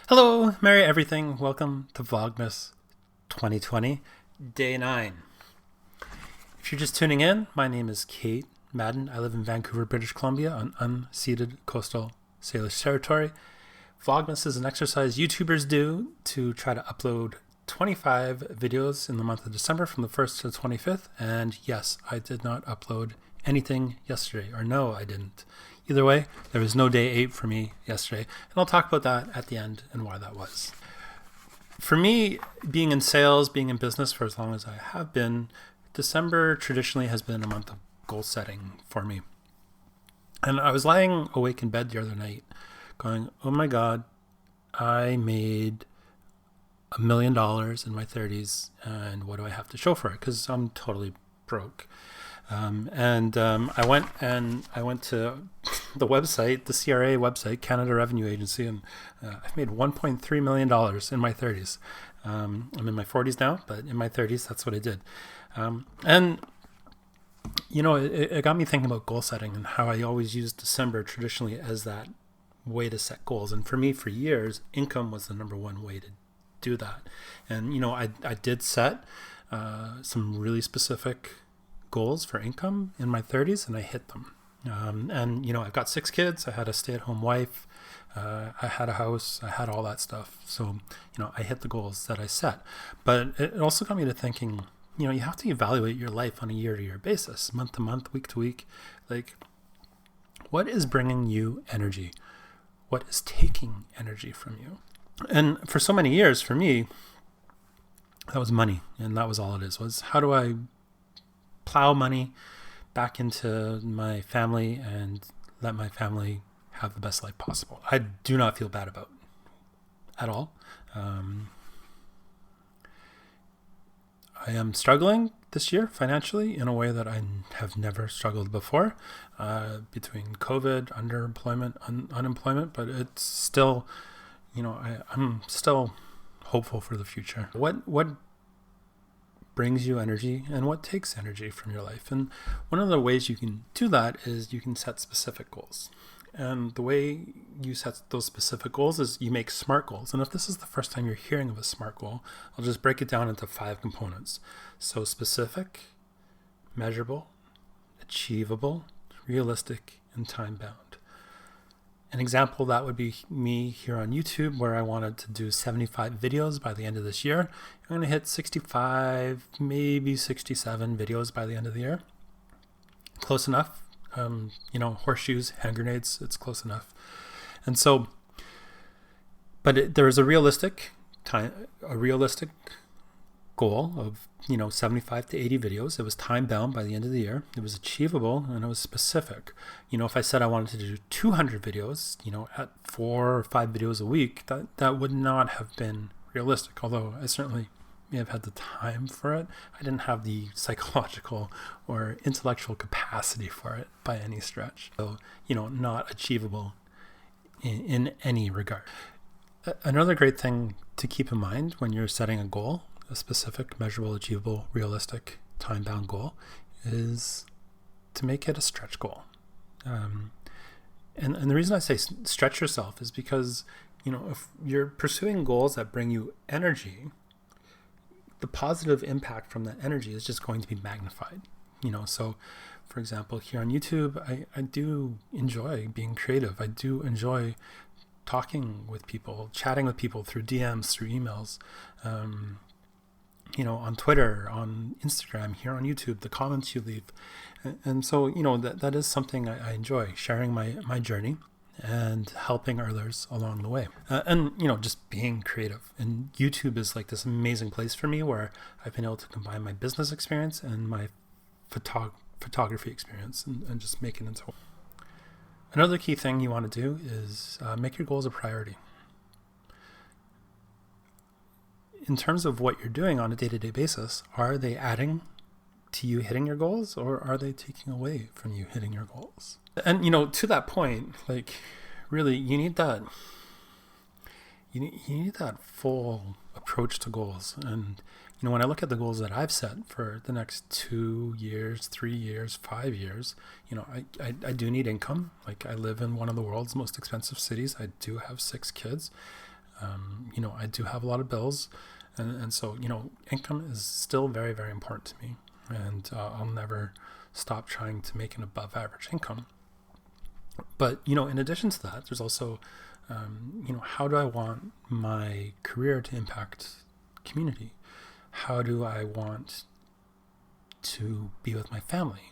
Hello, Merry Everything. Welcome to Vlogmas 2020, Day 9. If you're just tuning in, my name is Kate Madden. I live in Vancouver, British Columbia on unceded coastal Salish territory. Vlogmas is an exercise YouTubers do to try to upload 25 videos in the month of December from the 1st to the 25th. And yes, I did not upload anything yesterday, or no, I didn't. Either way, there was no day 8 for me yesterday, and I'll talk about that at the end and why that was. For me, being in sales, being in business for as long as I have been, December traditionally has been a month of goal setting for me. And I was lying awake in bed the other night going, oh my God, I made $1 million in my 30s, and what do I have to show for it? Because I'm totally broke. I went to the website, the CRA website, Canada Revenue Agency, and I've made $1.3 million in my 30s. I'm in my 40s now, but in my 30s, that's what I did. It got me thinking about goal setting and how I always used December traditionally as that way to set goals. And for me, for years, income was the number one way to do that. And, I did set some really specific goals for income in my 30s, and I hit them. I've got 6 kids. I had a stay-at-home wife. I had a house. I had all that stuff. So, I hit the goals that I set. But it also got me to thinking, you have to evaluate your life on a year-to-year basis, month to month, week to week. Like, what is bringing you energy? What is taking energy from you? And for so many years, for me, that was money. And that was all it is, was how do I plow money back into my family and let my family have the best life possible. I do not feel bad about it at all. I am struggling this year financially in a way that I have never struggled before, between COVID, underemployment, unemployment, but it's still, I'm still hopeful for the future. What brings you energy and what takes energy from your life? And one of the ways you can do that is you can set specific goals. And the way you set those specific goals is you make SMART goals. And if this is the first time you're hearing of a SMART goal, I'll just break it down into 5 components. So specific, measurable, achievable, realistic, and time-bound. An example of that would be me here on YouTube, where I wanted to do 75 videos by the end of this year. I'm going to hit 65, maybe 67 videos by the end of the year. Close enough. Horseshoes, hand grenades, it's close enough. And so, there is a realistic goal of 75 to 80 videos. It was time bound by the end of the year. It was achievable, and it was specific. If I said I wanted to do 200 videos, at 4 or 5 videos a week, that would not have been realistic. Although I certainly may have had the time for it, I didn't have the psychological or intellectual capacity for it by any stretch. So, not achievable in any regard. Another great thing to keep in mind when you're setting a goal, a specific, measurable, achievable, realistic, time-bound goal, is to make it a stretch goal. And the reason I say stretch yourself is because, if you're pursuing goals that bring you energy, the positive impact from that energy is just going to be magnified. So for example, here on YouTube, I do enjoy being creative. I do enjoy talking with people, chatting with people through DMs, through emails, on Twitter, on Instagram, here on YouTube, the comments you leave. And so, that is something I enjoy, sharing my journey and helping others along the way. Just being creative. And YouTube is like this amazing place for me where I've been able to combine my business experience and my photography experience and just make it into. Another key thing you want to do is make your goals a priority. In terms of what you're doing on a day-to-day basis, are they adding to you hitting your goals, or are they taking away from you hitting your goals? And, to that point, like, really, you need that full approach to goals. And, when I look at the goals that I've set for the next 2 years, 3 years, 5 years, I do need income. Like, I live in one of the world's most expensive cities. I do have 6 kids. I do have a lot of bills, and so, income is still very, very important to me, and I'll never stop trying to make an above average income. But, in addition to that, there's also, how do I want my career to impact community? How do I want to be with my family?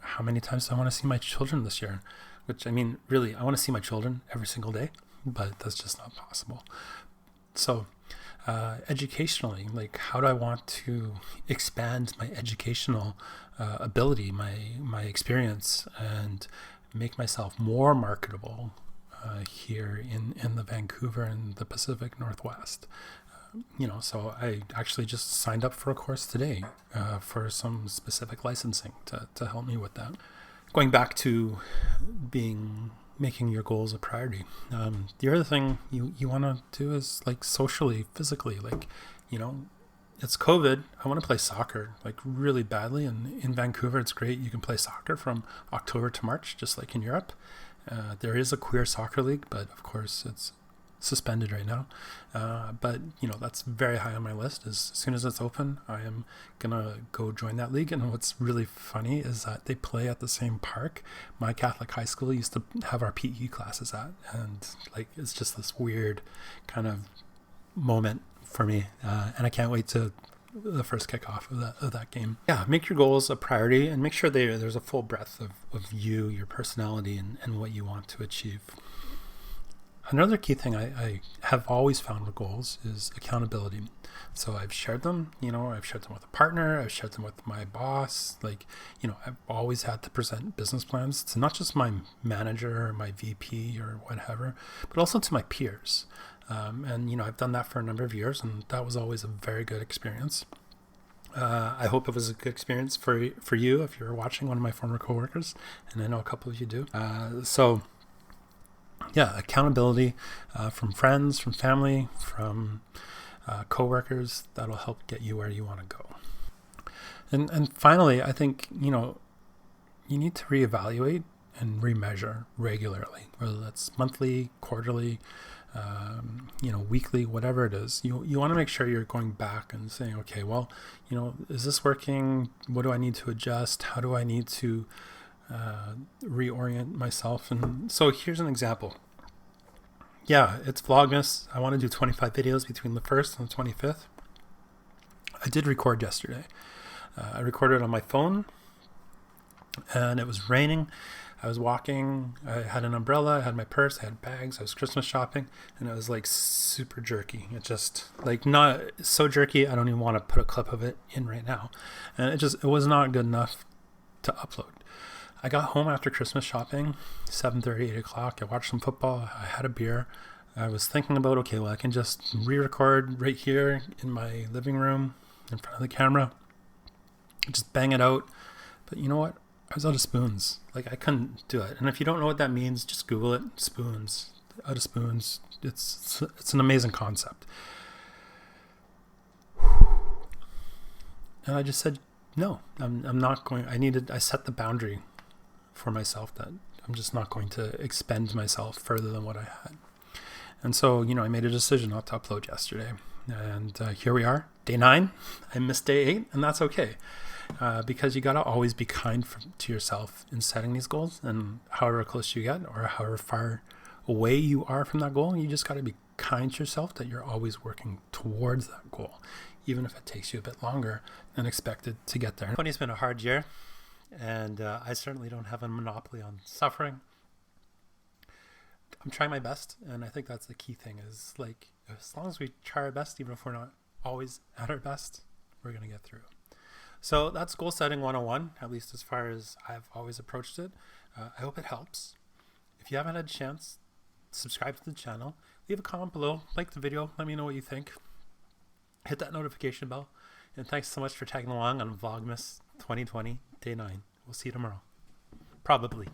How many times do I want to see my children this year? Which, really, I want to see my children every single day, but that's just not possible. So, educationally, like, how do I want to expand my educational ability, my experience, and make myself more marketable here in the Vancouver and the Pacific Northwest? So I actually just signed up for a course today for some specific licensing to help me with that. Going back to making your goals a priority. The other thing you want to do is, like, socially, physically, like, it's COVID. I want to play soccer, like, really badly. And in Vancouver, it's great. You can play soccer from October to March, just like in Europe. There is a queer soccer league, but of course it's suspended right now. But that's very high on my list. As soon as it's open, I am gonna go join that league. And what's really funny is that they play at the same park my Catholic high school used to have our PE classes at, and, like, it's just this weird kind of moment for me, and I can't wait to the first kickoff of that game. Yeah, make your goals a priority, and make sure there's a full breadth of you, your personality, and what you want to achieve. Another key thing I have always found with goals is accountability. So I've shared them, I've shared them with a partner, I've shared them with my boss. Like, I've always had to present business plans to not just my manager or my VP or whatever, but also to my peers. And I've done that for a number of years, and that was always a very good experience. I hope it was a good experience for you if you're watching, one of my former coworkers, and I know a couple of you do. Yeah, accountability from friends, from family, from coworkers, that'll help get you where you want to go. And finally, I think, you need to reevaluate and remeasure regularly, whether that's monthly, quarterly, weekly, whatever it is. You want to make sure you're going back and saying, okay, well, is this working? What do I need to adjust? How do I need to reorient myself? And so here's an example. Yeah, it's Vlogmas. I want to do 25 videos between the 1st and the 25th. I did record yesterday. I recorded on my phone, and it was raining. I was walking. I had an umbrella. I had my purse. I had bags. I was Christmas shopping, and it was, like, super jerky. It just, like, not so jerky, I don't even want to put a clip of it in right now. And it was not good enough to upload. I got home after Christmas shopping, 7:30, 8 o'clock. I watched some football. I had a beer. I was thinking about, okay, well, I can just re-record right here in my living room in front of the camera. Just bang it out. But you know what? I was out of spoons. Like, I couldn't do it. And if you don't know what that means, just Google it. Spoons. Out of spoons. It's an amazing concept. And I just said, no, I'm not going. I set the boundary for myself that I'm just not going to expend myself further than what I had. And so, I made a decision not to upload yesterday. And here we are, day 9. I missed day 8, and that's okay. Because you got to always be kind to yourself in setting these goals. And however close you get, or however far away you are from that goal, you just got to be kind to yourself that you're always working towards that goal, even if it takes you a bit longer than expected to get there. 2020's been a hard year, and I certainly don't have a monopoly on suffering. I'm trying my best, and I think that's the key thing is, like, as long as we try our best, even if we're not always at our best, we're going to get through. So that's goal setting 101, at least as far as I've always approached it. I hope it helps. If you haven't had a chance, subscribe to the channel, leave a comment below, like the video, let me know what you think. Hit that notification bell. And thanks so much for tagging along on Vlogmas 2020, day 9. We'll see you tomorrow. Probably.